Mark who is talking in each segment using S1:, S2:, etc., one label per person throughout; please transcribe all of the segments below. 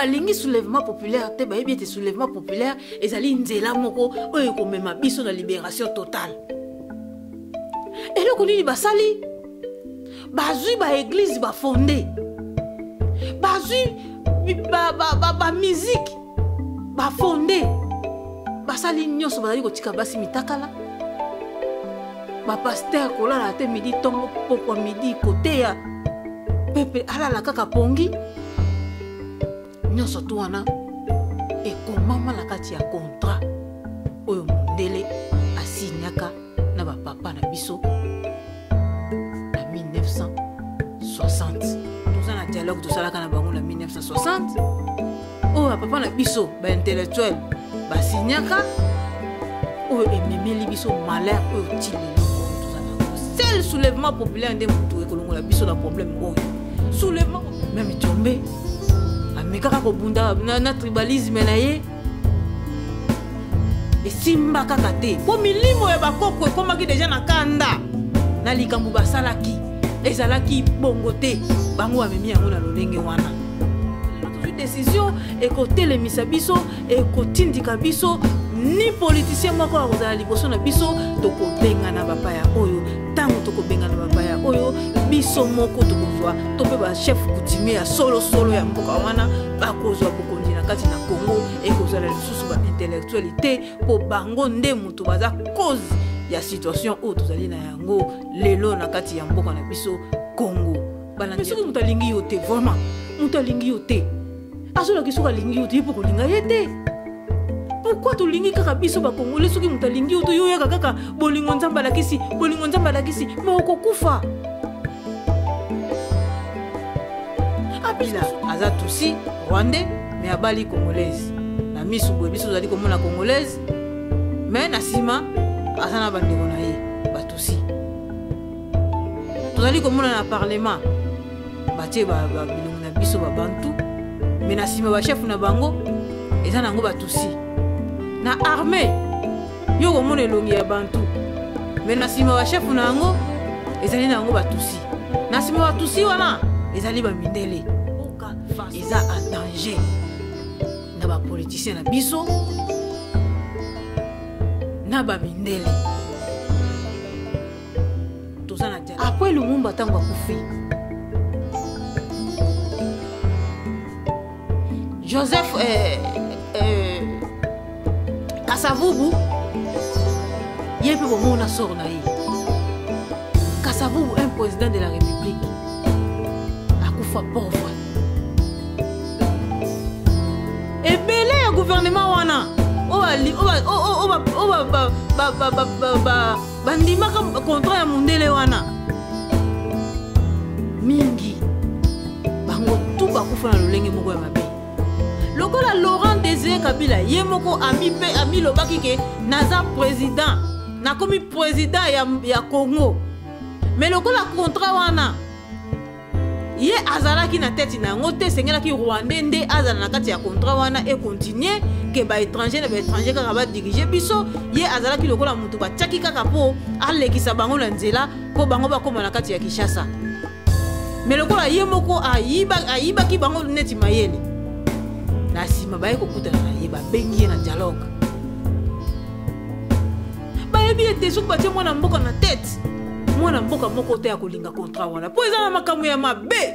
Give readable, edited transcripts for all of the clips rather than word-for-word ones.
S1: balingi soulèvement populaire te bayebi ete soulèvement populaire ezali nzela moko oyo komema biso na libération totale. Eloko nini basali bazwi ba église ba fondé bazwi ba musique ba fondé basali nyonso bazali kotika basi mitakala ba pasteur kolala te midi tongo pokwa midi koteya pepe alala kaka pongi nyonso tu wana ekomama na kati ya contrat oyo mondele asinyaka na bapapa na biso na 1960. Toza na dialogue tosalaka na bango na 1960 oyo bapapa na biso baintellectuel basinyaka oyo ememeli biso malheur oyo tileli seul soulèvement populaire nde mutu ekolongola biso na problème oyo soulèvement même Tshombe amekaka kobunda na tribalisme na ye esimba kaka te po milimo ya bakoko ekomaki deja na kanda na likambo basalaki ezalaki bongo te bango amemi yango na lolenge wana décision ekotelemisa biso ekotindika biso ni politicien moko akozala liboso na biso tokobengana bapaya oyo ntango tokobengana bapaya oyo biso moko tokozwa to mpe bachef coutumier ya solosolo ya mboka wana bakozwa bokonzi na kati na Congo ekozala lisusu baintellectualité mpo bango nde moto baza cause ya situation oyo tozali na yango lelo na kati ya mboka na biso Congo. Soki moto alingi yo te vraiment moto alingi yo te azolaki soki alingi yo te ye mpo kolinga ye te. Pourquoi tu lingi kaka biso ba Congolais soki moto alingi yo to yo yaka kaka bolingo nzamba lakisi mais okokufa. Abila aza tusi rwandais mais abali congolaise na misu boye biso zali komona congolaise mais na sima aza na bandeko na ye batusi tozali komona na parlement batie bilongo na biso babantu mais na sima bachef na bango eza nango batusi na armée yo komona elongi ya bantu mais na sima bachef na yango ezali na yango batusi na sima batusi wana ezali bamindele eza en danger na bapoliticien na biso na bamindele toza na dia après Lumumba ntango akufi Joseph Kasavubu ye mpe bomona sort na ye Kasavubu un président de la République akufa pauvre ebele ya gouvernement wana bandimaka contrat ya mundele wana mingi bango tu bakufa na lolenge moko ya mabe lokola Laurent Désiré Kabila ye moko ami lobaki ke naza président nakomi président ya Congo mais lokola contrat wana ye azalaki na tête na yango te sengelaki rwandais nde azala na kati ya contrat wana e continuer ke ba étranger na ba étranger kaka ba diriger biso ye azalaki lokola mutu batiaki kaka po alekisa bango na nzela po bango bakoma na kati ya Kinshasa mais lokola ye moko ayibaki bango neti mayele na sima baye kokutana na ye babengi ye na dialogue bayebi ete soki batie mwana mboka na tête mwana mboka moko te ya kolinga contrat wana po eza na makambo ya mabe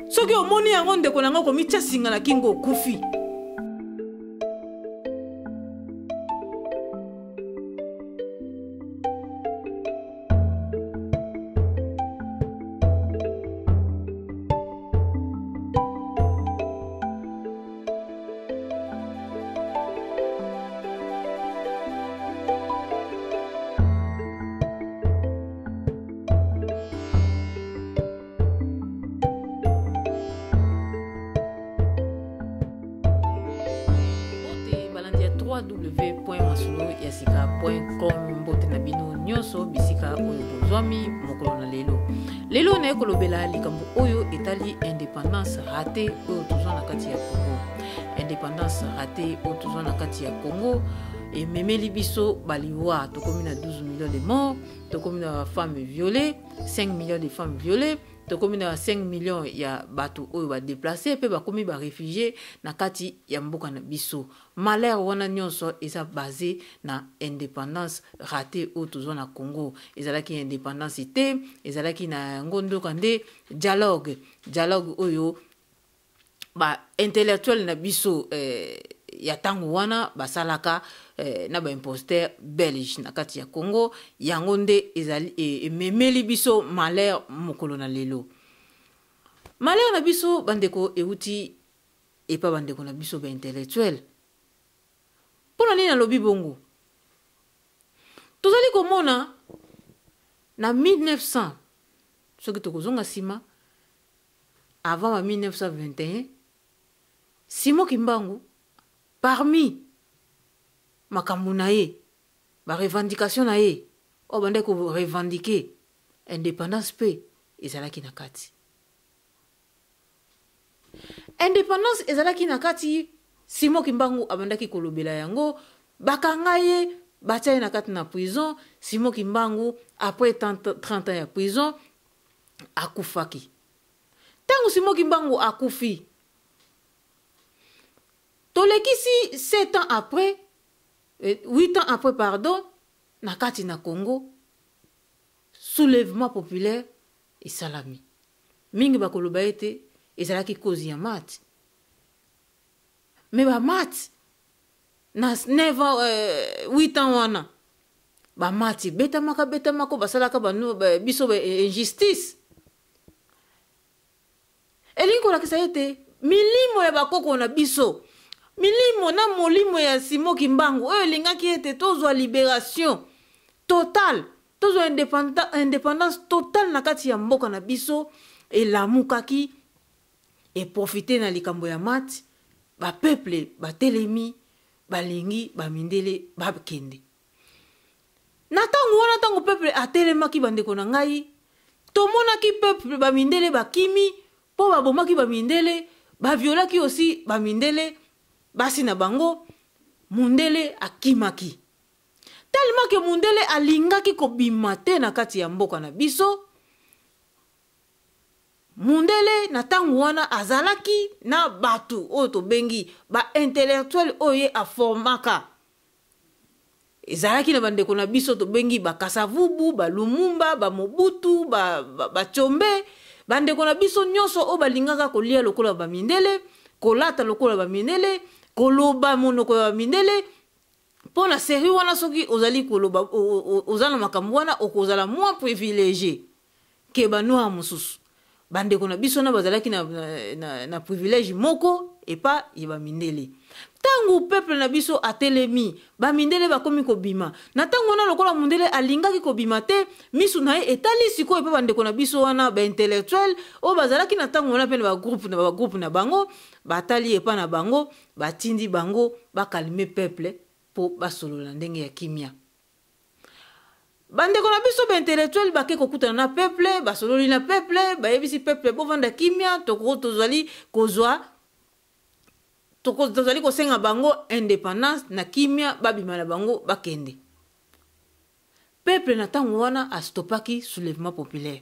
S1: soki omoni yango ndeko na ngo komitia singa na kingo okufi. www.masolo-yasika.com mbote na bino nyonso bisika oyo bozwami mokolo na lelo na ekolobela likambo oyo etali indépendance raté oyo tozwa na kati ya Congo. Indépendance raté oyo tozwa na kati ya Congo ememeli biso baliwa tokomi na 12 millions de morts, tokomi na femmes violées, 5 millions de femmes violées, tokomi na 5 millions ya bato oyo ba déplacer pe bakomi ba réfugiés na kati ya mboka na biso. Malheur wana nyonso eza basé na indépendance ratée oyo tozwa na Congo. Ezalaki indépendance te, ezalaki na ngondo kande dialogue oyo ba intellectuel na biso ya tango wana basalaka na ba imposteur belge na kati ya Congo yango nde ezali ememeli biso malheur mokolo na lelo. Malheur na biso bandeko euti epa bandeko na biso ba intellectuel. Pona nini nalobi bongo? Tozali komona na 1900 soki tokozonga sima avant 1921 Simon Kimbangu parmi makambo na ye ba revendication na ye o bande ko revendiquer indépendance pe ezalaki na kati. Indépendance ezalaki na kati, Simon Kimbangu abandaki kolobela yango, bakanga ye batia na kati na prison. Simon Kimbangu après 30 ans ya prison akufaki. Tango Simon Kimbangu akufi, tolekisi 7 ans après 8 ans après pardon na kati na Congo soulèvement populaire et salami mingi bakoloba ete ezalaki cause ya mat mais ba mat na 9 ans 8 ans wana ba mati betamako basalaka banu biso ba injustice elingo la kisa ete milimo ya bakoko na biso milimo na molimo ya Simon Kimbangu oyo lingaki ete tozwa libération totale, tozwa indépendance totale na kati ya mboka na biso elamukaki et profiter na likambo ya mat ba peuple ba telemi balingi ba mindele ba kende na tango wana tango peuple atelemaki bandeko na ngai tomonaki peuple ba mindele bakimi po babomaki ba mindele ba violaki aussi ba mindele basi na bango mundele akimaki tellement que mundele alingaki kobima te na kati ya mboka na biso. Mundele na tango wana azalaki na batu oyo tobengi ba intellectuel oyo aformaka ezalaki na bandeko na biso tobengi ba Kasavubu, ba Lumumba, ba Mobutu, ba Chombe, bandeko na biso nyonso oyo balingaka kolia lokola ba mindele, kolata lokola ba mindele, koloba monoko ya mindele. Pour la série wana soki ozali koloba ozala makambo wana okozala moins privilégié ke banoa mususu. Bandeko na biso na bazalaki na privilège moko et pas yeba mindele. Tangu peuple na biso atelemi ba mindele bakomi kobima. Na tango na lokola mundele alingaki kobima te misu na ye etali siko epa bandeko na biso wana ba intellectuel o bazalaki na tango wana pe ba groupe na bango batali epa na bango batindi bango ba calmer peuple po basolola ndenge ya kimia. Bandeko na biso ba intellectuel bake kokutana na peuple basololi na peuple bayebisi peuple bo vanda kimia tozali kosenga bango indépendance na kimia babima na bango bakende. Peuple na tango wana a stopaki soulèvement populaire.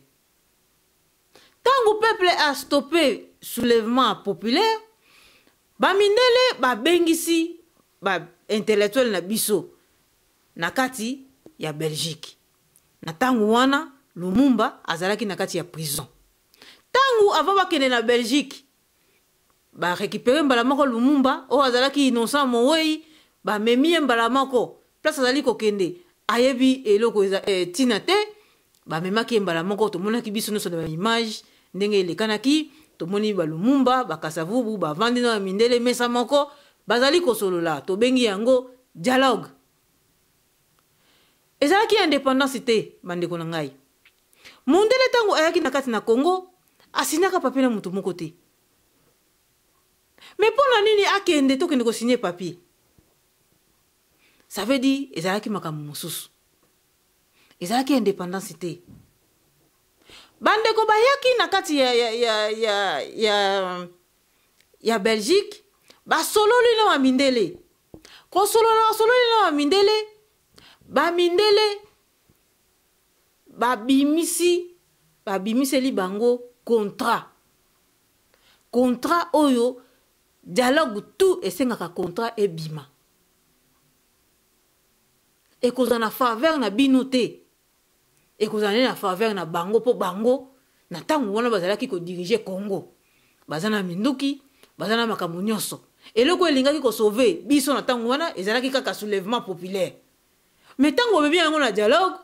S1: Tango peuple a stoppé soulèvement populaire ba mindele ba bengisi ba intellectuel na biso na kati ya Belgique. Na tangu wana Lumumba azalaki na kati ya prison. Tangu avant bakende na Belgique ba récupérer mbala moko Lumumba o azalaki innocent mowei ba memi mbala moko place azali kokende ayebi eloko tina te ba memaki mbala moko to monaki biso nyonso na image ndenge elekanaki to moni ba Lumumba ba Kasavubu ba vandi na mindele mesa moko bazali kosolola to bengi yango dialogue. Ezalaki indépendance te bandeko na ngai. Mundele tango ayaki na kati na Congo asinaka papier na mutu moko te. Mais pour la nini akende to kende ko signer papier. Ça veut dire ezalaki makambo mususu. Ezalaki indépendance te. Bandeko bayaki na kati ya Belgique ba sololi na mindele. Ko sololi na mindele ba mindele ba bimiseli bango contrat oyo dialogue tout esengaka contrat ebima ekozala na faveur na bino te ekozala na faveur na bango po bango na ntango wana bazalaki kodirige Congo baza na minduki baza na makambo nyonso eloko elingaki kosauve biso na ntango wana ezalaki kaka soulèvement populaire mais ntango obebi yango na dialogue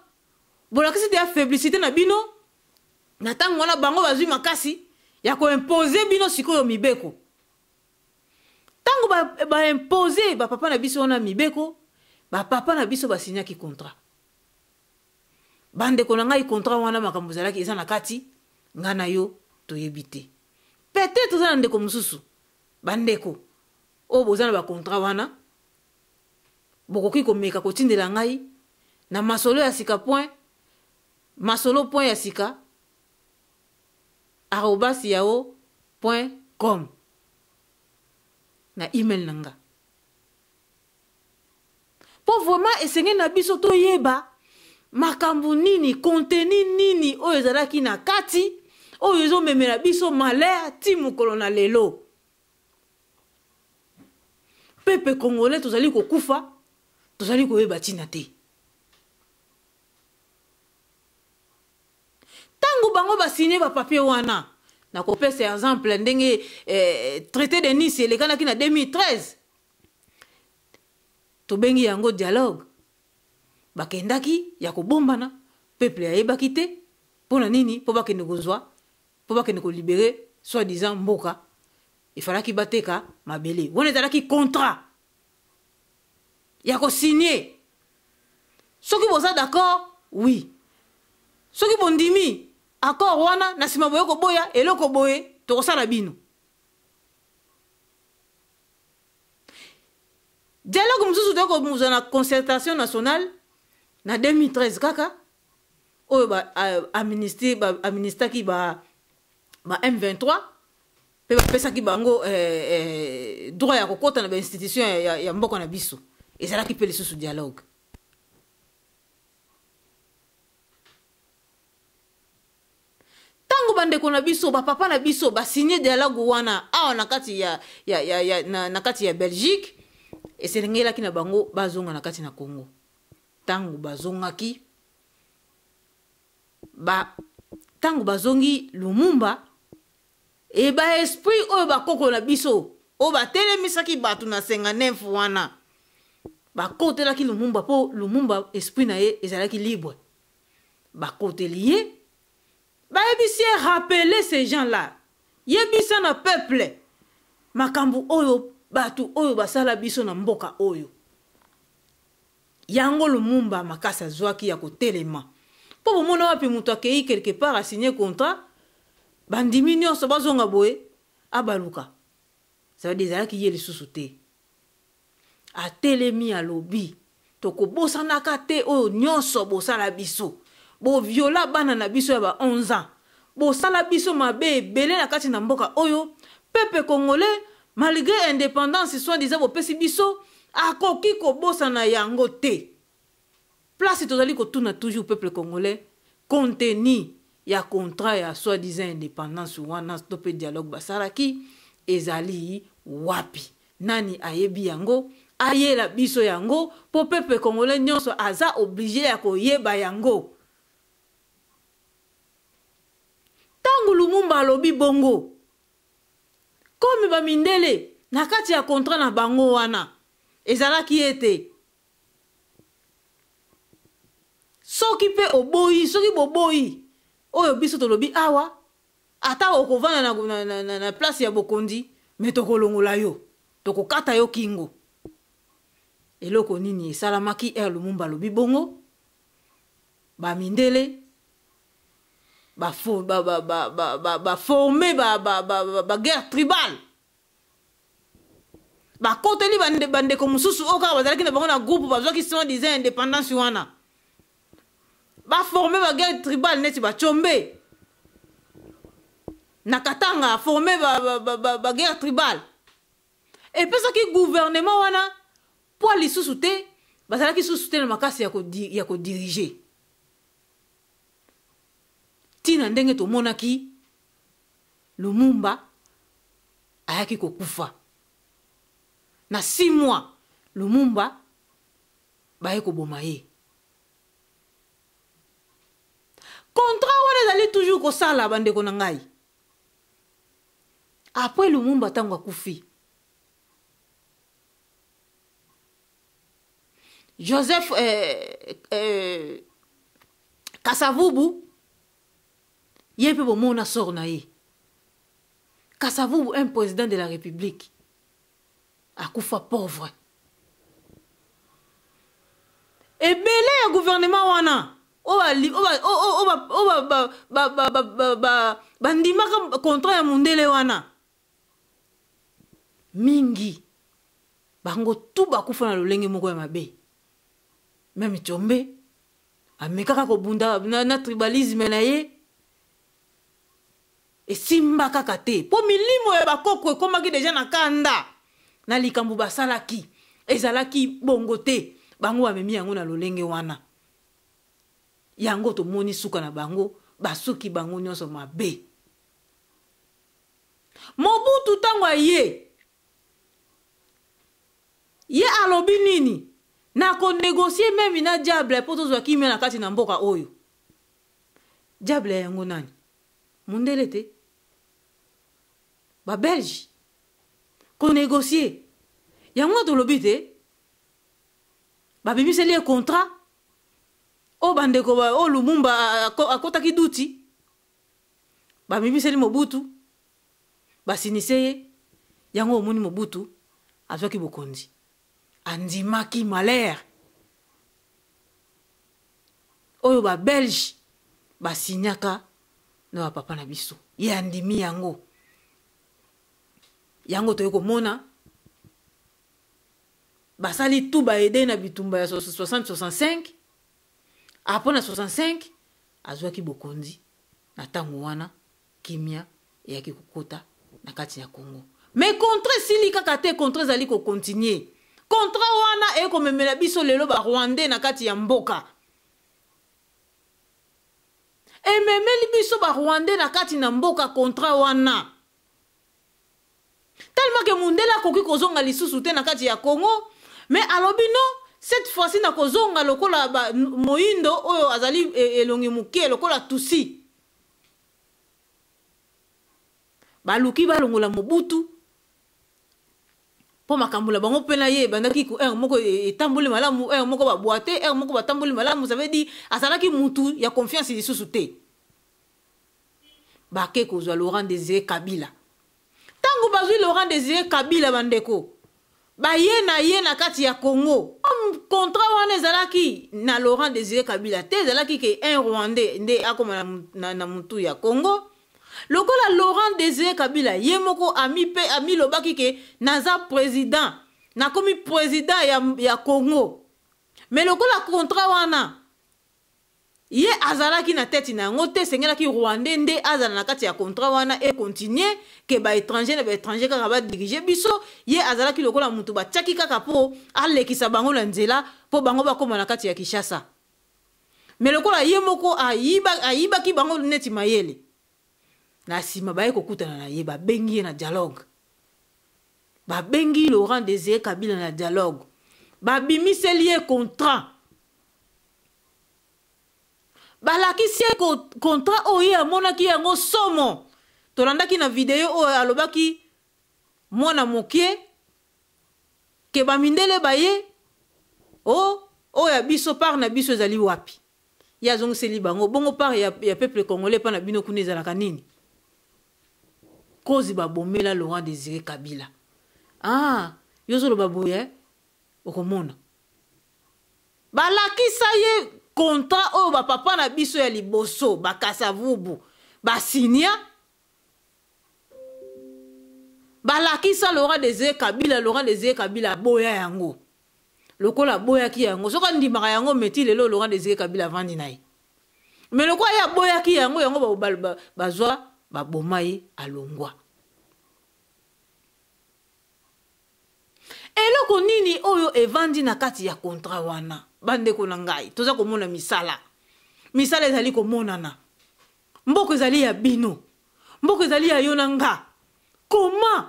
S1: bolakisi te affaiblissité na bino na ntango wana bango bazwi makasi ya koimpose bino sikoyo mibeko ntango baimpose bapapa na biso wana mibeko bapapa na biso basinyaki contrat bandeko na ngai contrat wana makambo ezalaki eza na kati nga na yo toyebi te peut-être oza na ndeko mosusu bandeko oyo boza na bacontrat wana bokoki komeka kotindela ngai na masolo ya sika point ya sika @yahoo.com na email nanga po vraiment esenge na biso toyeba makambo nini contenu nini oyo ezalaki na kati oyo ezomemela biso malheur ti mokolo na lelo peuple congolais tozali kokufa tozali koyeba ntina te ntango bango basigné bapapier wana nakopesa exemple ndenge traité de Nice elekanaki na 2013 tobengi yango dialogue bakendaki ya kobombana peuple ayebaki te mpona nini mpo bakende kozwa mpo bakende kolibere soi-disant mboka efalaki bateka mabele wana ezalaki contrat ya kosigné soki boza d'accord oui soki bondimi accord wana na nsima boye koboya eloko boye tokosala bino dialogue mosusu tokomuza na concertation nationale na 2013 kaka oyo administaki ba M23 pe bapesaki bango droit ya kokota na bainstitution ya mboka na biso ezalaki mpe lisusu dialogue ntango bandeko na biso bapapa na biso basigné dialogue wana awa na kati ya Belgique eselengelaki na bango bazonga na kati na Congo ntango bazongaki ntango bazongi Lumumba e ba esprit oyo bakoko na biso oyo batelemisaki bato na 59 wana bakotelaki Lumumba po Lumumba esprit na ye ezalaki libre bakoteli ye bayebisi ye rappeler ces gens là yebisa na peuple makambo oyo bato oyo basala biso na mboka oyo yango Lumumba makasi azwaki ya kotelema po bomona wapi moto akei quelque part a signé contrat bandimi nyonso bazonga boye abaluka ça veut dire ezalaki ye lisusu te atelemi alobi tokobosanaka te oyo nyonso bosala biso boviola bana na biso ya ba 11 ans bosala biso mabe ebele na kati na mboka oyo peuple congolais malgré indépendance soi-disant bopesi biso akoki kobosana yango te place tozali kotuna toujours peuple congolais contenu ya contrat ya soi-disant indépendance wana to pe dialogue basalaki ezali wapi nani ayebi yango ayela biso yango po peuple congolais nyonso aza obligé ya koyeba yango tangu Lumumba alobi bongo komi bamindele na kati ya contrat na bango wana ezalaki ete soki pe oboyi soki boboyi oyo biso tolobi awa ata okovana na place ya bokondi me tokolongola yo tokokata yo kingo eloko nini esalamaki Lumumba alobi bongo bamindele former guerre tribale bakoteli bandeko mosusu oyo kaka bazalaki na bango na groupe bazwaki soi-disant indépendance wana baforme guerre tribale neti bachombe na Katanga forme guerre tribale epesaki gouvernement wana po lisusu te bazalaki susu te na makasi ya kodirige tina ndenge tomonaki Lumumba ayaki kokufa. Na 6 mois Lumumba baye koboma ye. Contrat wana ezali toujours kosala bandeko na ngai. Après Lumumba tango akufi, Joseph Kasavubu yepe bomona sort na ye. Kasavubu, un président de la République, akufa pauvre. Et belé un gouvernement wana bandimaka contrat ya mundele wana mingi bango tout bakufa na lolenge moko ya mabe. Même Tchombe amekaka kobunda na tribalisme na ye esimba kaka te po milimo ya bakoko ekomaki deja na kanda na likambo basalaki ezalaki bongo te bango bamemi yango na lolenge wana yango tomoni suka na bango basuki bango nyonso mabe. Mobutu tango ye alobi nini na ko négocier même na diable po tozwa kimia na kati na mboka oyo. Diable yango nani? Mundele te ba Belge ko négocier yango tolobi te ba bimiseli e contrat o bandeko ba o Lumumba akotaki duti ba bimiseli Mobutu ba siniseye yango omoni Mobutu azwaki bokondi andimaki malheur oyo ba Belge ba sinyaka na ba papa na biso ye andimi yango toyo komona basali tout ba aider na bitumba ya 60-65 après na 65 azwaki bokondi na tango wana kimia yaki kokota na kati ya Congo. Mais contre sili kaka te contre zali ko continuer. Contre wana e ko memela biso lelo ba Rwandais na kati ya mboka. E memeli biso ba Rwandais na kati na mboka contre wana. Tellement que mundela koki kozonga lisusu te na kati ya Congo, mais alobi non, cette fois-ci na kozonga lokola ba moindo oyo azali elongi muke lokola tusi. Baluki balongola Mobutu po makambula bango pena ye bandaki ku moko etamboli malamu moko ba boite moko ba tamboli malamu, ça veut dire asalaki mutu ya confiance lisusu te. Bake kozwa Laurent Désiré Kabila. Tango bazwi Laurent Désiré Kabila bandeko baye na kati ya Congo contrat wana ezalaki na Laurent Désiré Kabila te, ezalaki ke un Rwandais nde akoma na mutu ya Congo. Lokola Laurent Désiré Kabila yemoko ami lobaki ke naza président na komi président ya Congo. Mais lokola contrat wana ye azalaki na tête na ngote sengelaki Rwandais nde azala na kati ya contrat wana et continuer ke ba étranger kaka ba diriger biso ye azalaki lokola mutu ba tchaki kaka po alekisa bango na nzela po bango bakoma na kati ya Kinshasa. Mais lokola yemoko ayiba ki bango neti mayele na sima baye kokutana na ye babengi na dialogue, babengi Laurent Désiré Kabila na dialogue, babimiseli ye contrat, balakisi ye contrat oyo amonaki yango somo. Tolandaki na video oyo alobaki mwana mokie ke bamindele baye o ya biso par na biso ezali wapi ya zongiseli bango bongo par ya peuple congolais pa na bino kuna ezalaka nini kozi babomela Laurent Désiré Kabila. Yozo lo baboye okomona balakisa ye contrat oyo ba papa na biso ya liboso ba Kasavubu ba sinya balakisa Laurent Désiré Kabila boya yango lokola boya ki yango soka ndimaka yango meti lelo Laurent Désiré Kabila vandi naye. Mais lokola ya boya ki yango bazwa baboma ye alongwa. Eloko nini oyo evandi na kati ya contrat wana bandeko na ngai toza komona misala ezali komonana mboko ezali ya bino mboka ezali ya yo na nga. Comment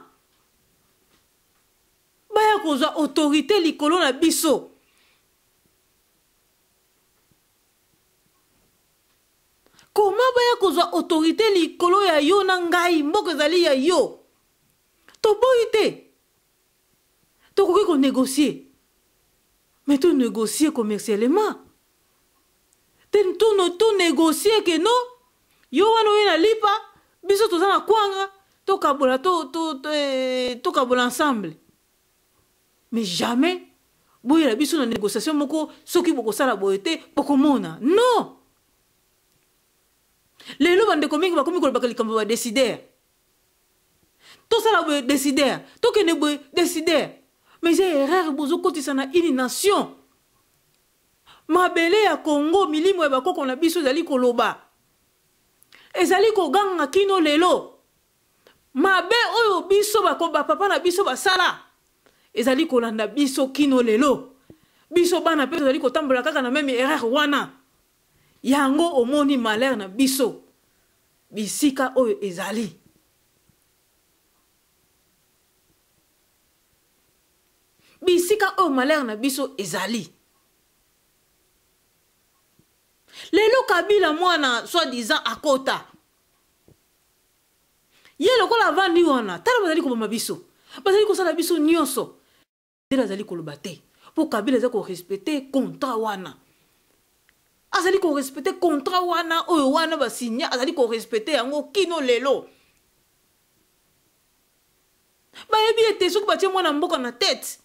S1: baya kozwa autorité likolo na biso? Comment baya kozwa autorité likolo ya yo na ngai mboka ezali ya yo? Toboyi te. Tokoki ko négocier. Mais tout négocier commercialement. Tout négocier que non. Yo wana we na lipa, biso toza na kwanga, to kabola ensemble. Mais jamais boye la biso na négociation moko soki boko sala boyete poko mona. Non. Lelo bande komingi bakomi ko bakalikambo ba décider. To sala boye décider, to kene boye décider. Mais j'ai erreur bozo kotisa na une nation. Mabele ya Congo milimo ya bakoko na biso ezali koloba. Ezali koganga kino lelo. Mabe oyo biso bakoba papa na biso basala. Ezali kolanda biso kino lelo. Biso bana pe ezali kotambola kaka na même erreur wana. Yango omoni malheur na biso. Bisika oyo ezali. Bisika oyo malheur na biso ezali. Lelo Kabila mwana soi-disant akota. Ye lokola vandi wana, tala bazali koboma biso. Bazali kosala biso nyonso. Dela azali koloba te. Po Kabila azali ko respecter contrat wana. Azali ko respecter contrat wana oyo wana ba signer, azali ko respecter yango kino lelo. Ba yebi ete soki batie mwana mboka na tête.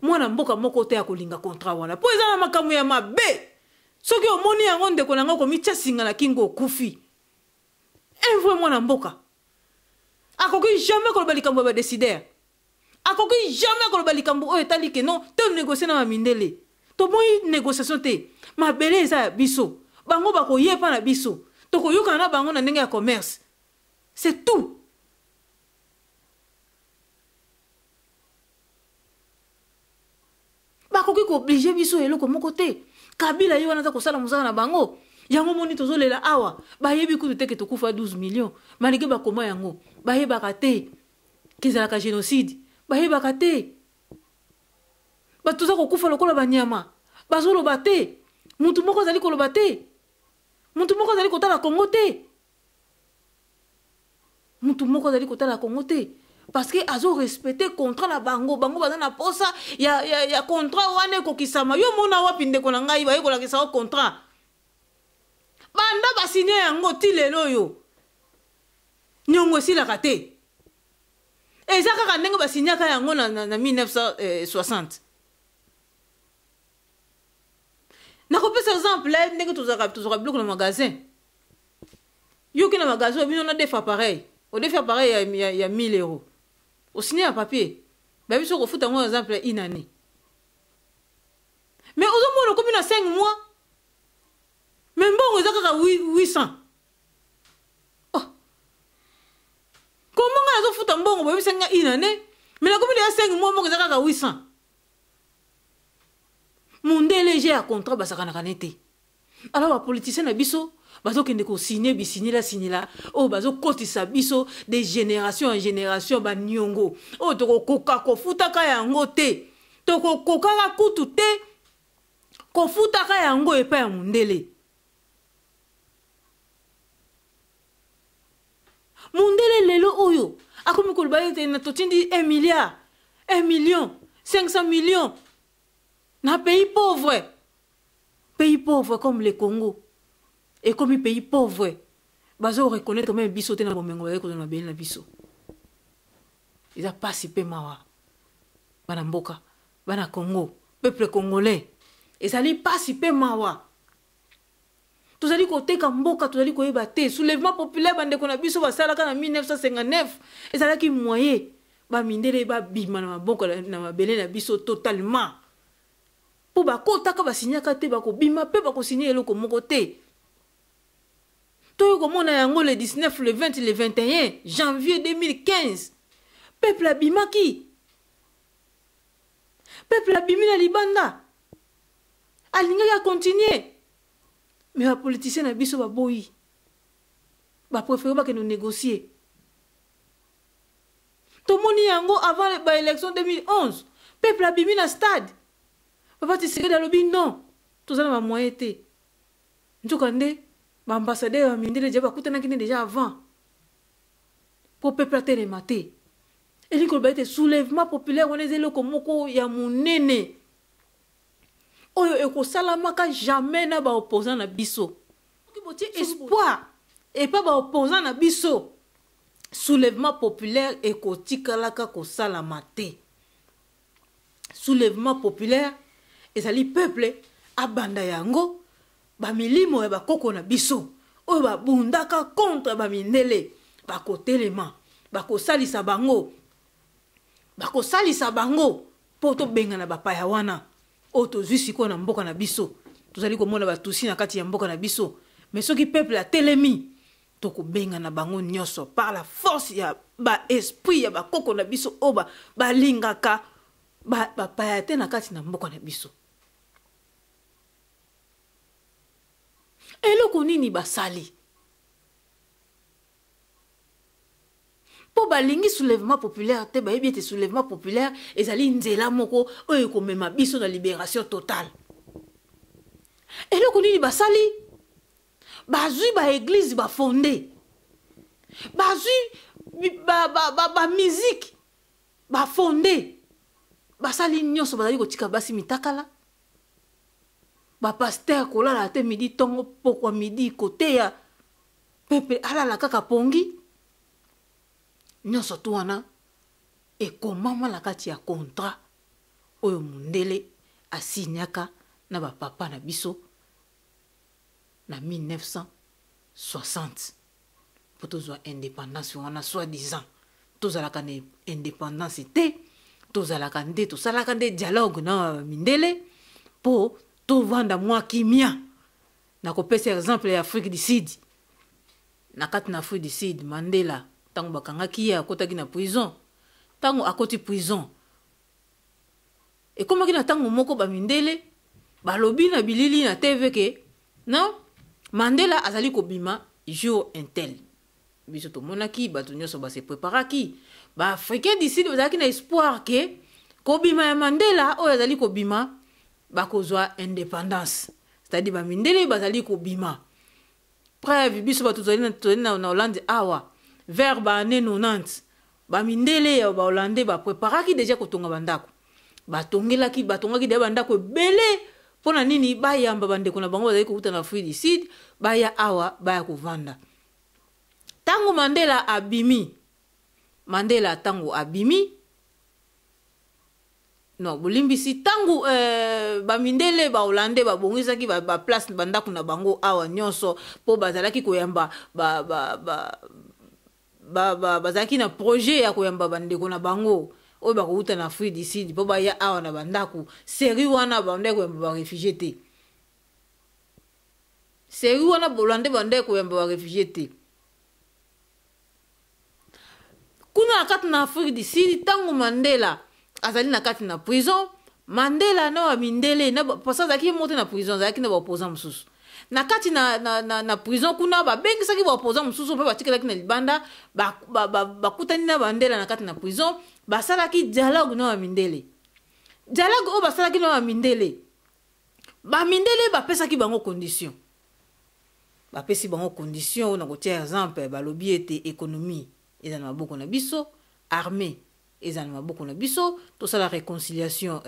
S1: Mwana mboka moko te akolinga contrat wana. Po eza na makamu ya mabe. Soki omoni yango ndeko nanga komitia singa na kingo kufi. Envoie mwana mboka. Akoki jamais koloba likambo ba décider. Akoki jamais koloba likambo oyo etali ke non, te négocier na mamindele. To boyi négociation te. Mabele eza ya biso. Bango bako yepa na biso. Toko yoka na bango na ndenge ya commerce. C'est tout. Bakoki ko obliger biso eloko moko te. Kabila yo wana za kosala muzaka na bango. Yango moni tozolela awa. Bayebi kutu teke tokufa 12 millions. Malike bakoma yango. Bayebaka te. Kezalaka génocide. Bayebaka te. Batuza kokufa lokola banyama. Bazoloba te. Mutu moko azali koloba te. Mutu moko azali kotala Congo te. Mutu moko azali kotala Congo te. Parce que azo respecter contrat na bango baza na posa ya contrat wane ko kisama yo mona wapi ndeko na ngai ba yekola kisa contrat banda ba signer yango ti lelo yo nyongo sila kate eza kaka ndenge ba signer ka yango na 1960 na ko pesa exemple ndenge tozaka biloko na magasin yo ki na magasin bino na defa pareil au defa pareil ya 1000 euros. Au signer un papier, bah oui, on fout un exemple une année. Mais aux hommes, on a combien 5 mois? Même bon, on a 800. Oh. Comment on a foutu un bon, on va une année? Mais la combien de 5 mois, on a 800. Mon délégué à contrat, bah ça n'a été. Alors, les politiciens, na biso, bazo kende ko signer la oh bazo kotisa biso de génération en génération ba nyongo oh toko koka ko futaka yango te toko koka ka kutu te ko futaka yango epa ya mundele lelo oyo akomi koloba ete na totindi 1 milliard 1 million 500 millions na pays pauvre comme le Congo. Et comme un pays pauvre, bazo reconnaître même biso te na bomengo ba ko na beni na biso. Ils a participé mawa. Bana mboka, bana Congo, peuple congolais. Et ça li participer mawa. Tous ali côté mboka, tous ali ko yebate, soulèvement populaire bande ko na biso ba sala ka na 1959. Et ça là qui moyen ba mindele ba bima na mboka na mabele na biso totalement. Pour ba kota ka ba signer ka te ba ko bima pe ba ko signer eloko moko te. Tout comme on a yango le 19, le 20, le 21 janvier 2015. Peuple abimaki. Peuple abimi na libanda. Alinga ya continuer. Mais les politiciens na biso ba boyi. Ba préféré ba que nous négocier. tomoni yango avant l'élection 2011 peuple abimi na stade papa Tshisekedi alobi non tozala ba moyen te nzoka nde ba ambassadeur ya mindele déjà bakutanaki ne déjà avant pour peuple atelema te elingi koloba ete soulèvement populaire wana eza eloko moko ya monene oyo ekosalamaka jamais na baopposant na biso botie espoir et pas baopposant na biso soulèvement populaire ekotikalaka kosalama te soulèvement populaire ezali peuple abanda yango bamilimo ya bakoko na biso oyo babundaka contre bamindele bakotelema bakosalisa bango po tobengana bapaya wana oyo tozwi sikoyo na mboka na biso tozali komona batusi na kati ya mboka na biso mais soki peuple atelemi tokobengana bango nyonso par la force ya baesprit ya bakoko na biso oyo balingaka bapaya te na kati na mboka na biso. Eloko nini basali po balingi soulèvement populaire te bayebi ete soulèvement populaire ezali nzela moko oyo ekomema biso na libération totale. Eloko nini basali bazwi ba église ba fondé bazwi ba musique ba fondé basali nyonso bazali kotika basi mitakala ba pasteur kolala te midi tongo pokwa midi kote ya pepe alala kaka pongi nyonso tu wana ekomama na kati ya contrat oyo mundele asinyaka na bapapa na biso na 1960 po tozwa indépendance wana soi-disant tozalaka na indépendance te tozalaka nde tosalaka nde dialogue na mindele po tovanda mwa kimia na kopesa exemple ya Afrique du Sud na kati na Afrique du Sud Mandela tango bakangaki ye akotaki na prison tango akoti prison ekomaki na tango moko bamindele balobi na bilili na TV ke non Mandela azali kobima jour intel biso tomonaki bato nyonso base preparaki ba Africain du Sud bazalaki na espoir ke kobima ya Mandela oyo azali kobima bakozwa indépendance c'est-à-dire bamindele bazali kobima preuve biso bato tozali na Hollande awa vers ba année 90 bamindele ya ba Hollandais ba preparaki déjà kotonga bandako batongaki de bandako ebele pona nini bayamba bandeko na bango bazali kokuta na Afrique du Sud baya awa baya kovanda tango Mandela tango abimi non bolimbisi tango bamindele ba Hollandais babongisaki ba place bandako na bango awa nyonso po bazalaki koyamba bazalaki na projet ya koyamba bandeko na bango oyo bakouta na Afrique du Sud po baya awa na bandako seri wana bandeko koyamba ba réfugié te seri wana bolande bandeko koyamba ba réfugié te kuna na kati na Afrique du Sud tango Mandela azali na kati na prison Mandela na bamindele na pasa azalaki monte na prison azalaki na baopposant mosusu na kati na prison kuna babengisaki baopposant mosusu mpe batikelaki na libanda bakutani na Mandela na kati na prison basalaki dialogue na bamindele dialogue oyo basalaki na bamindele bapesaki bango condition bapesi bango condition oyo na kotia exemple balobi ete économie eza na maboko na biso armée eza na maboko na biso tosala réconciliation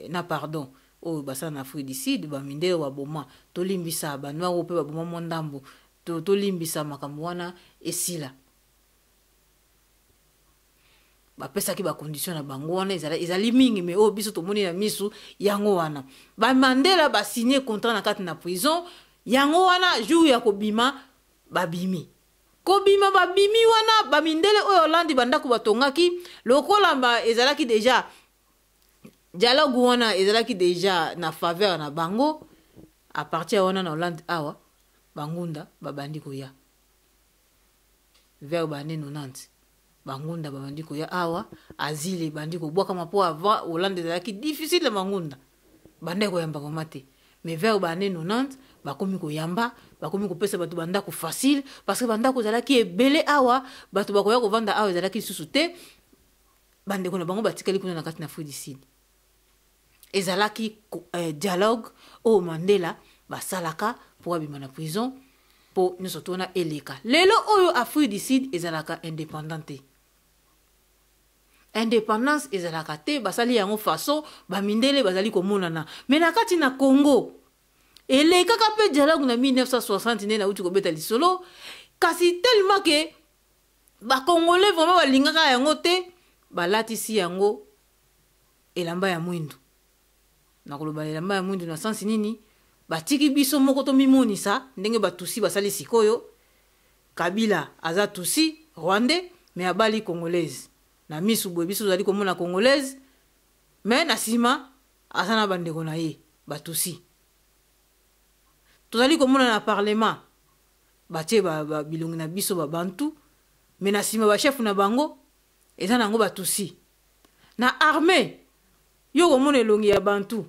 S1: na pardon oyo basala na Afrique du Sud bamindele baboma tolimbisa banoir oyo mpe baboma mwa ndambo tolimbisa makambo wana esila bapesaki bacondition na bango wana ezali mingi mais oyo biso tomoni na misu yango wana bamandela basigné contrat na kati na prison yango wana jour ya kobima babimi wana bamindele oyo Hollande bandako batongaki lokola ezalaki déjà dialogue wana ezalaki déjà na faveur na bango à partir wana na Hollande awa bangunda babandi koya vers bane 90 bangunda babandi koya awa asile bandi kobwaka mapo avant Hollande ezalaki difficile bangunda bande koyamba komate mais vers bane 90 bakomi koyamba bakomi kopesa bato bandako facile parce que bandako ezalaki ebele awa bato bakoya kovanda awa ezalaki susu te bandeko na bango batikali kuna na kati na Afrique du Sud. Ezalaki dialogue o Mandela basalaka pour abima na prison pour nous tona eleka. Lelo oyo Afrique du Sud ezalaka indépendante. Indépendance ezalaka te basali yango façon ba mindele bazali komonana. Mais na kati na Congo eleka ka pe dialogue na 1960 na uti ko beta lisolo kasi tellement que ba Congolais vraiment balingaka yango te balatisi yango elamba ya mwindu. Nakoloba elamba ya mwindu na sensi nini batiki biso moko to mimonisa ndenge batusi basali sikoyo Kabila aza tusi Rwandais mais abali congolaise na misu boye biso zali komona congolaise mais na sima azana bandeko na ye batusi tozali komona na parlement batie ba bilongi na biso ba bantu mais na sima ba chef na bango eza nango batusi na armée yo komona elongi ya bantu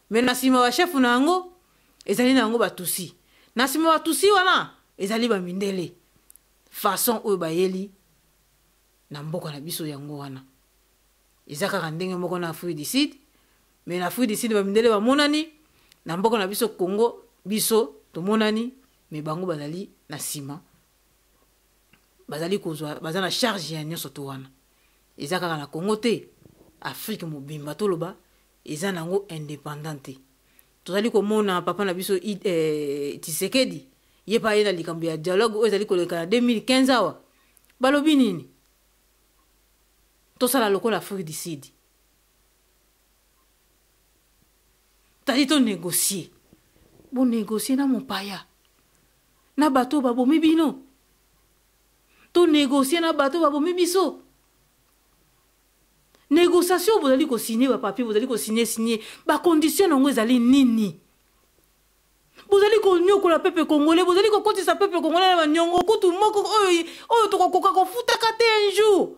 S1: mais na sima ba chef na ngo ezali nango batusi na sima batusi wana ezali ba mindele façon oyo bayeli na mboka na biso yango wana ezaka kandenge moko na Afrique du Sud mais na Afrique du Sud ba mindele ba monani na mboka na biso Congo biso to monani mais bango bazali na sima bazali kozwa bazana charge ya nyonso to wana ezaka na Congo te Afrique mobimba to loba eza nango indépendante. Tozali komona papa na biso Tshisekedi ye pa yena likambo ya dialogue oyo ezali koleka na 2015 awa balobi nini tosala lokola Afrique du Sud tali to négocier bon négocier na mopaya na bato babomi bino to négocier na bato babomi biso négociation vous allez signer ba papier vous allez signer ba condition nango ezali nini vous allez ko nyoko la peuple congolais vous allez ko kotisa peuple congolais na nyongo kutu moko oyo to ko futa kate un jour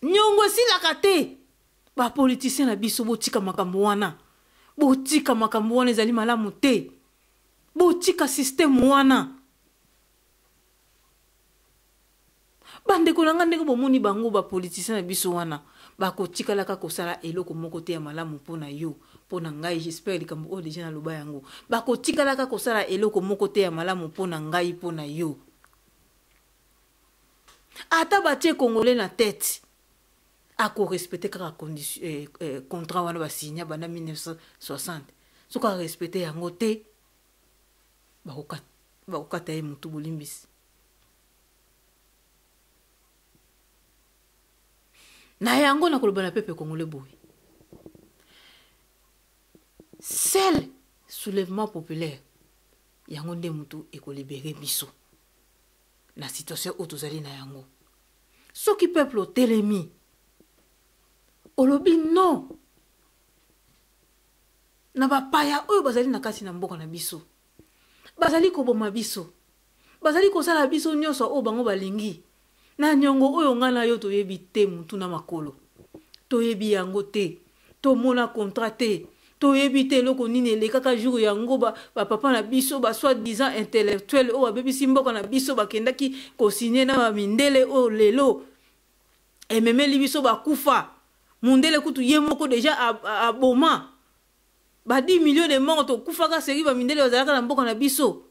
S1: nyongo si la kate ba politicien na biso botika makambo wana ezali malamu te botika système wana bande ko nanga ndeko bomoni bango ba politicien na biso wana bako tikalaka kosala eloko moko te ya malamu pona yo pona ngai j'espère likambo o déjà na loba yango bako tikalaka kosala eloko moko te ya malamu pona ngai pona yo ata batie congolais na tête ako respecter kaka condition contrat wana ba signa bana 1960 soka respecter yango te bako kata ye mutu bolimbisi na yango na koloba na peuple congolais boy seul soulèvement populaire yango nde mutu ekolibere biso na situation oyo tozali na yango soki peuple otelemi olobi non na bapaya oyo bazali na kati na mboka na biso bazali koboma biso bazali kosala biso nyonso oyo bango balingi na nyongo oyo ngana yo toyebi te mutu na makolo toyebi yango te tomona contrat te toyebi te eloko nini elekaka jour yango ba papa na biso ba soi-disant intellectuel oyo babebisi mboka na biso bakendaki kosigner na bamindele oyo lelo ememeli biso bakufa mundele kutu ye moko déjà aboma ba 10 millions de morts tokufaka seri bamindele bazalaka na mboka na biso.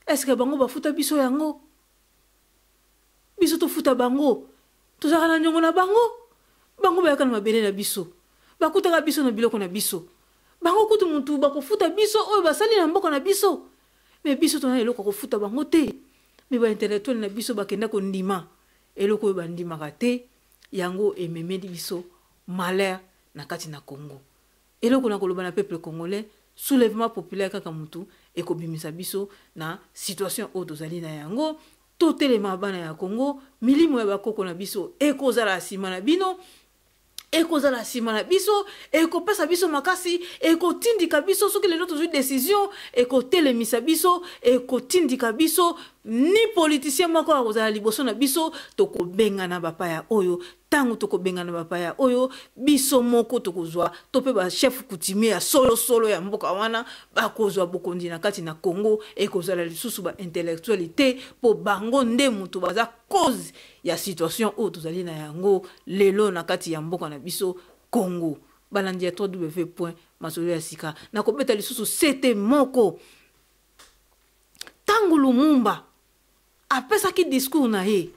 S1: Est-ce que bango bafuta biso yango biso to futa bango tozaka na nyongo na bango bayaka na mabele na biso bakutaka biso na biloko na biso bango kutu muntu bakofuta biso oyo basali na mboka na biso mais biso tona eloko kofuta bango te mais ba intellectuel na biso bakenda ko ndima eloko oyo bandimaka te yango ememeli biso malheur na kati na Congo eloko na koloba na peuple congolais soulèvement populaire kaka mutu ekobimisa biso na situation oyo tozali na yango totelema bana ya Congo milimo ya bakoko na biso ekozala sima na bino ekozala sima na biso ekopesa biso makasi ekotindika biso soki lelo tozwi décision ekotelemisa biso ekotindika biso ni politicien moko akozala liboso na biso tokobengana bapaya oyo tango tokobengana bapaya oyo biso moko tokozwa to pe ba chef coutumier ya solo ya mboka wana bakozwa bokondi na kati na Congo ekozala lisusu ba intellectualité po bango nde mutu baza cause ya situation oyo tozali na yango lelo na kati ya mboka na biso Congo balandi ya www.masolo-ya-sika na kobeta lisusu sete moko tango Lumumba apesaki discours na ye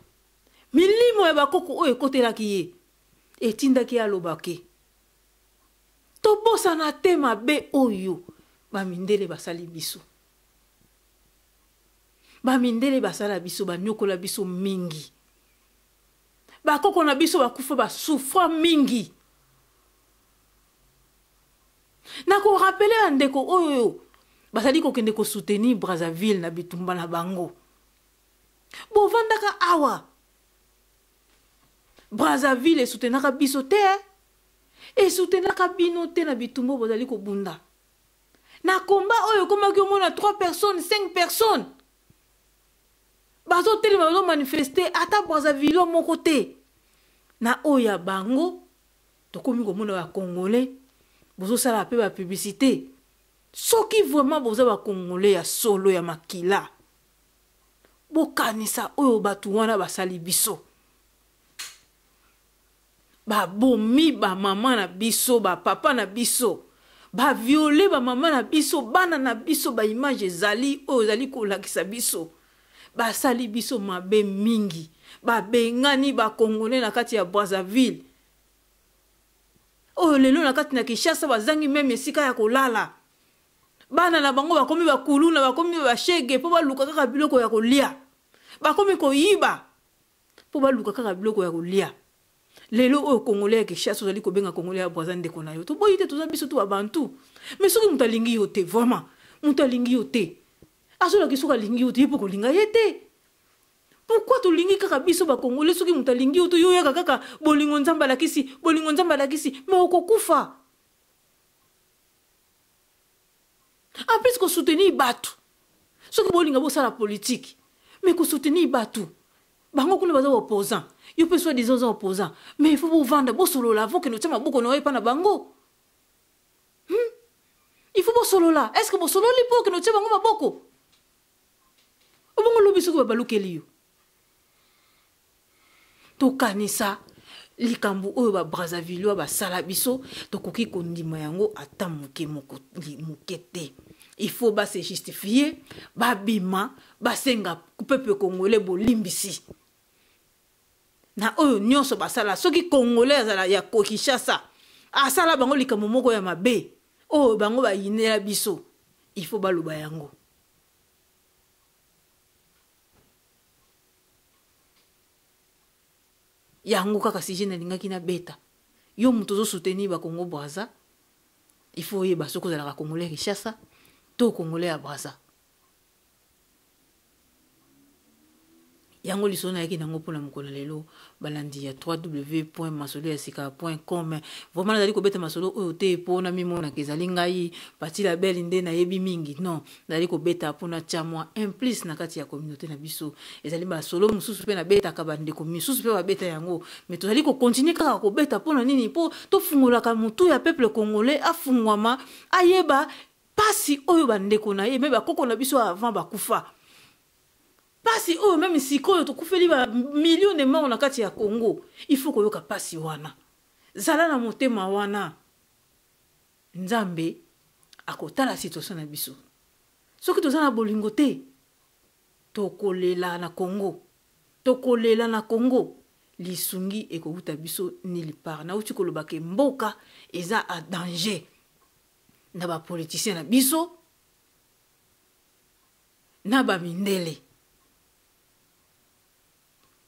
S1: milimo ya bakoko oyo ekotelaki ye etindaki alobake tobosana te mabe oyo bamindele basali biso bamindele basala biso banyokola biso mingi bakoko na biso bakufa basouffra mingi na ko rappeler andeko oyo basali kokende ko soutenir Brazzaville na bitumba na bango bovandaka awa Brazzaville soutenaka biso te e soutenaka bino te na bitumba bozali ko bunda na combat oyo komaki omona 3 personnes 5 personnes bazo telema bazo manifester ata Brazzaville moko te na oya bango tokomi komona ba Congolais bozo sala pe ba publicité soki vraiment boza ba Congolais ya solo ya makila bokanisa oyo batu wana basali biso ba bomi ba mama na biso ba papa na biso ba violer ba mama na biso bana na biso ba image ezali oyo ezali kolakisa biso basali biso mabe mingi ba bengani ba Congolais na kati ya Brazzaville oyo lelo na kati na Kinshasa bazangi meme esika ya kolala bana na bango bakomi bakuluna bakomi bashege po baluka kaka biloko ya kolia bakomi koyiba po baluka kaka biloko ya kolia lelo oyo Congolais ya Kinshasa ozali kobenga Congolais ya Brazzaville ndeko na yo to boyi te toza biso to bantu mais soki mutu alingi yo te vraiment mutu alingi yo te azola kisoka alingi yo te po kolinga ye te pourquoi to lingi kaka biso ba Congolais soki mutu alingi yo to yo yaka kaka bolingo nzamba lakisi mais okokufa en plus ko soutenir batu soki bolinga bo sala politique mais ko soutenir batu bango kuna baza opposant yo pe soit disons opposant mais il faut vous vendre bo solo la faut que nous tama boko no pa na bango il faut bo solo la est-ce que bo solo li po que nous tama bango maboko obongo lobi soki babalukeli yo to kanisa likambu oyo ba Brazzaville ba sala biso to koki kondima yango ata muke moko mukete il faut ba se justifier ba bima ba senga peuple congolais bolimbisi na oyo nyonso basala soki Congolais azala ya Kinshasa asala bango likambo moko ya mabe oyo bango ba yinela biso il faut baloba yango yango kaka si jena lingaki na beta yo mutu zo soutenir ba Congo Brazza il faut yeba soko za la Congolais Kinshasa to Congolais ya Brazza yango lisona yaki nango pona mokolo lelo balandi ya www.masolo-ya-sika.com vraiment nazali kobeta masolo oyo te pona mimona kezali ngai pati la belle nde na yebi mingi non nazali kobeta pona chamwa implice na kati ya communauté na biso ezali masolo mususu pe na beta ka bande ko misusu pe babeta yango mais tozali ko continuer kaka kobeta pona nini po to fungola ka mutu ya peuple congolais afungwama ayeba pasi oyo bande ko na ye me ba koko na biso avant bakufa pasi oyo même sikoyo to kufeli ba millions de morts na kati ya Congo il faut koyoka pasi wana zala na motema wana nzambe akotala situation na biso soki tozana bolingo te tokolela na Congo lisungi ekokuta biso nili part na uti kolobake mboka eza a danger na ba politiciens na biso na ba mindele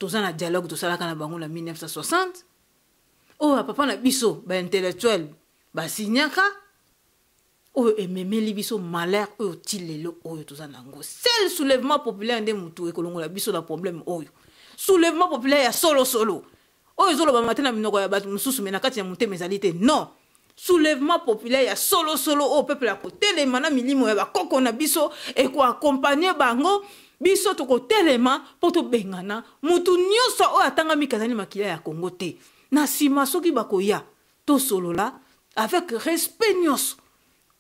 S1: tozana dialogue tosalaka na bango na 1960 oyo papa na biso ba intellectuel ba signaka oyo ememeli biso malheur oyo tilelo oyo tozana ngo seul soulèvement populaire nde mutu ekolongola biso na problème oyo soulèvement populaire ya solo oyo zoloba matena minoko ya batu mususu mena kati ya mutema ezali te non soulèvement populaire ya solo au peuple à côté les mana milimo ya bakoko na biso et ko accompagner bango biso tokotelema mpo tobengana mutu nyonso oyo atangami kazali makila ya Congo te na nsima soki bakoya tosolola avec respect nyonso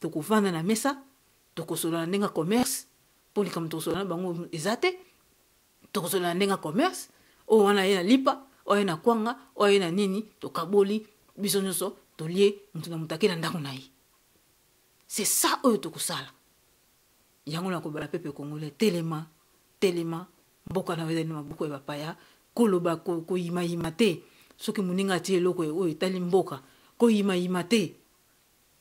S1: tokovanda na mesa tokosolola ndenga commerce mpo likambo tokosolola na bango eza te tokosolola ndenga commerce oyo wana ye na lipa oyo na kwanga oyo na nini tokaboli biso nyonso tolie mutu na mutu ake na ndako na ye. C'est ça oyo tokosala yango na kobala pepe congolais telema mboka na wezali maboko ya bapaya koloba koyima te soki moninga tie eloko oyo etali mboka koyima te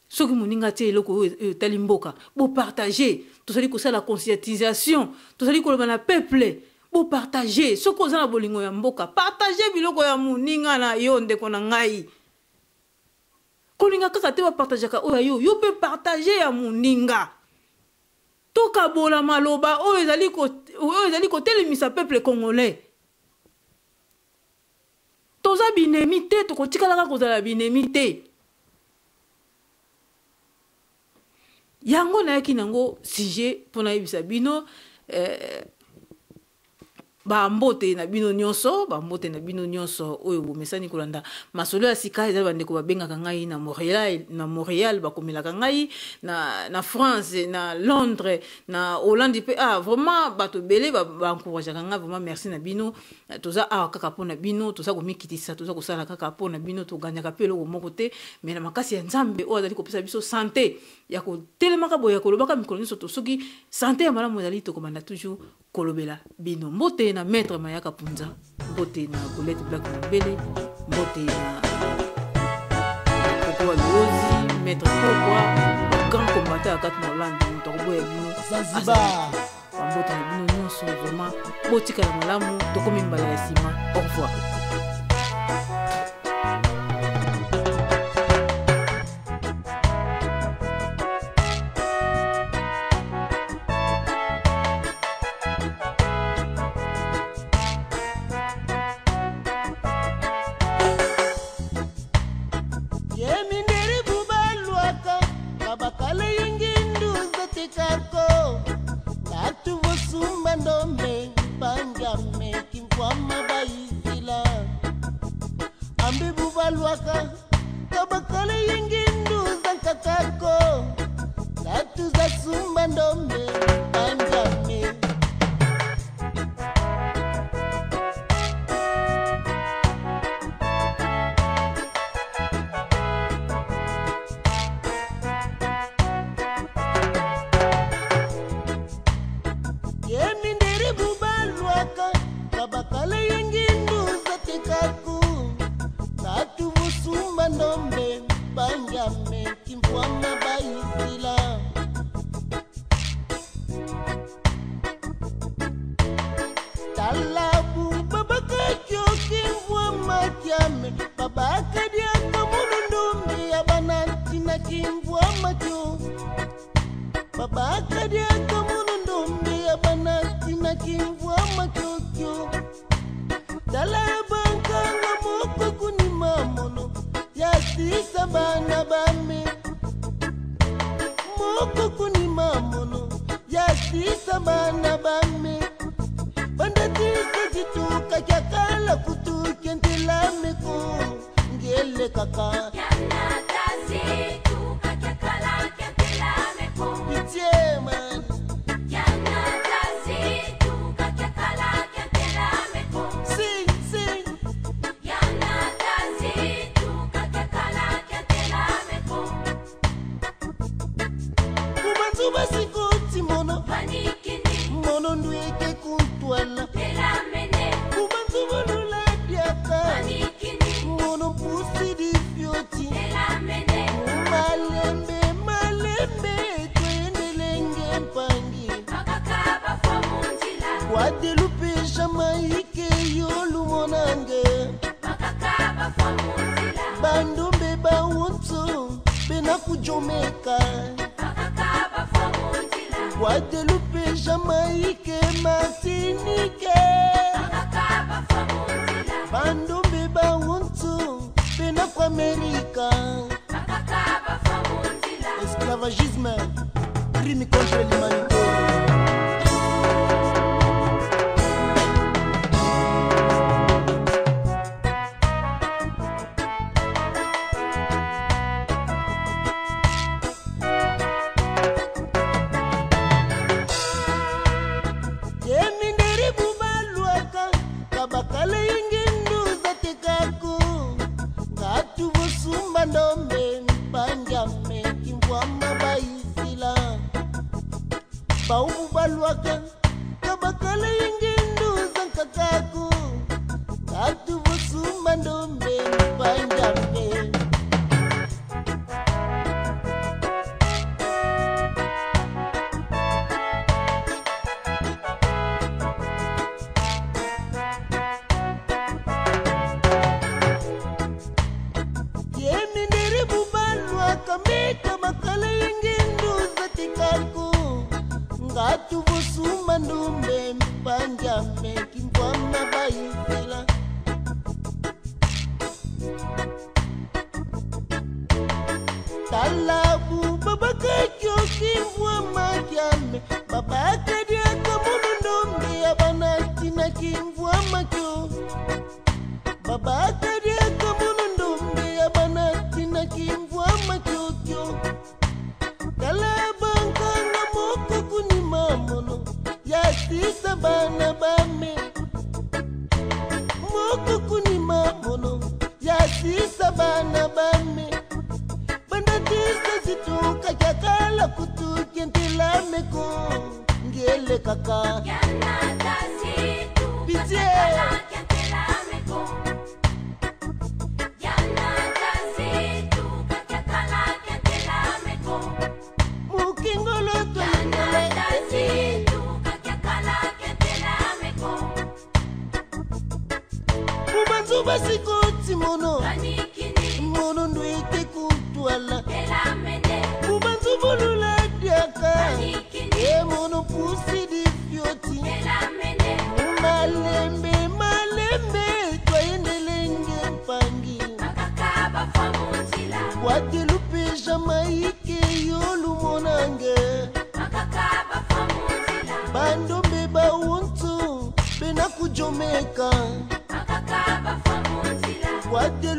S1: soki moninga tie eloko oyo etali mboka bopartage tozali kosala conscientisation tozali koloba na peuple bopartage soki oza na bolingo ya mboka partage biloko ya moninga na yo ndeko na ngai kolinga kaka te bapartageaka oyo yo mpe partage ya moninga tokabola maloba oyo ezali kotelemisa peuple congolais toza binemi te tokotikalaka kozala binemi te yango nayaki nango sujet mpo nayebisa bino bambote na bino nyonso oyo bomesani kolanda masolo ya sika ezali bandeko babengaka ngai na Montréal bakomelaka ngai na France na Londres na Hollande pe vraiment bato bele baencourageaka ngai vraiment merci na bino toza awa kaka mpo na bino toza komikitisa toza kosala kaka mpo na bino toganyaka pe eloko moko te mais na makasi ya Nzambe oyo azali kopesa biso santé ya kotelemaka boye ya kolobaka mikolo nyonso soki santé ya malamu ezali tokomanda toujours kolobela bino mbote na maître Mayaka Punza mbote na Bolette Black Mbele mbote na Koko Lozi maître Kokwa grand combattant à 4 Hollande tokobo ya bino Zanzibar mbote na bino nyonso vraiment botika la malamu tokomi mbala ya sima au revoir.
S2: Guadeloupe, Jamaïque, Martinique, Bandombe, Bauntu, Penafro-América, esclavagisme, crime contre l'humanité. baumu balwaka kabakala yengendu zankakaku ngatu vusuma ndombe panjambe kameka makala yengendu zatikaku ngatu vusuma ndumbe mpanjame kimbwama baifela talabu babakakyo kimbwama kyame babakadiaka munu ndumbe abanatina kimbwama kyo babakadiaka munu ndumbe abanatina kimbwama kyo Kalabangkana moko kunima mono Yasisa bana bame Moko kunima mono Yasisa bana bame Banda tisa zituka Yakala kutu Kentila meko Ngele kaka
S3: Yanata situ Kakala Kentila meko Yanata situ Kakala Kentila meko
S2: Mukingolo to
S3: Yanata situ Kakala Kentila meko
S2: Mubanzuba sikoti mono
S3: Kanikini
S2: Mono nweke kutwala
S3: Ela mene
S2: Mubanzuba lula diaka
S3: Kanikini
S2: mono pusi di fioti
S3: Ela mene
S2: Malembe malembe Twaendelenge mpangi
S3: Makakaba famutila
S2: Guadeloupe Jamaïque yolu monange
S3: Makakaba famutila
S2: Bandombe bauntu Bena kujomeka
S3: Makakaba famutila
S2: Guadeloupe